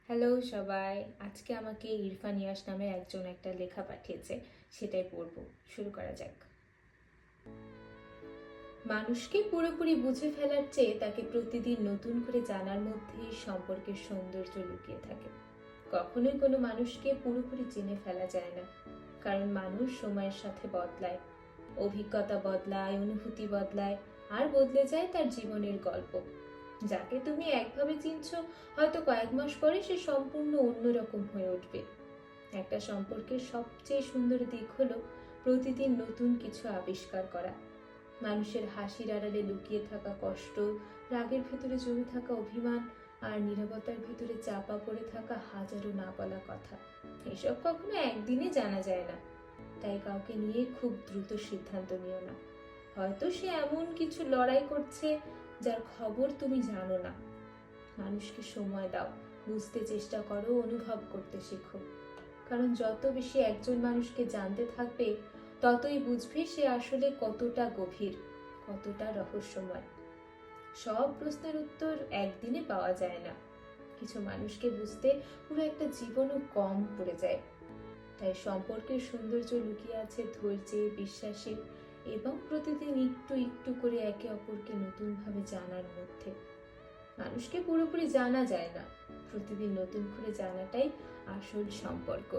Hello সবাই, আজকে আমাকে ইরফান ইয়াস নামের একজন একটা লেখা পাঠিয়েছে, সেটাই পড়বো। শুরু করা যাক। মানুষকে পুরোপুরি বুঝে ফেলার চেয়ে তাকে প্রতিদিন নতুন করে জানার মধ্যেই সম্পর্কের সৌন্দর্য লুকিয়ে থাকে। কখনোই কোনো মানুষকে পুরোপুরি চিনে ফেলা যায় না, কারণ মানুষ সময়ের সাথে বদলায়, অভিজ্ঞতা বদলায়, অনুভূতি বদলায়, আর বদলে যায় তার জীবনের গল্প। যাকে তুমি একভাবে চিনছো, হয়তো কয়েক মাস পরে সে সম্পূর্ণ অন্যরকম হয়ে উঠবে। একটা সম্পর্কের সবচেয়ে সুন্দর দিক হলো প্রতিদিন নতুন কিছু আবিষ্কার করা। মানুষের হাসির আড়ালে লুকিয়ে থাকা কষ্ট, রাগের ভেতরে জমে থাকা অভিমান, আর নীরবতার ভেতরে চাপা পড়ে থাকা হাজারো না বলা কথা। এসব কখনো একদিনে জানা যায় না, তাই কাউকে নিয়ে খুব দ্রুত সিদ্ধান্ত নিও না। হয়তো সে এমন কিছু লড়াই করছে যার খবর তুমি জানো না। মানুষকে সময় দাও, বুঝতে চেষ্টা করো, অনুভব করতে শেখো। কারণ যত বেশি একজন মানুষকে জানতে থাকবে, ততই বুঝবে সে আসলে কতটা গভীর, কতটা রহস্যময়। সব প্রশ্নের উত্তর একদিনে পাওয়া যায় না। কিছু মানুষকে বুঝতে পুরো একটা জীবনও কম পড়ে যায়। তাই সম্পর্কের সৌন্দর্য লুকিয়ে আছে ধৈর্যে, বিশ্বাসে, এবং প্রতিদিন একটু একটু করে একে অপরকে নতুনভাবে জানার মধ্যে। মানুষকে পুরোপুরি জানা যায় না, প্রতিদিন নতুন করে জানাটাই আসল সম্পর্ক।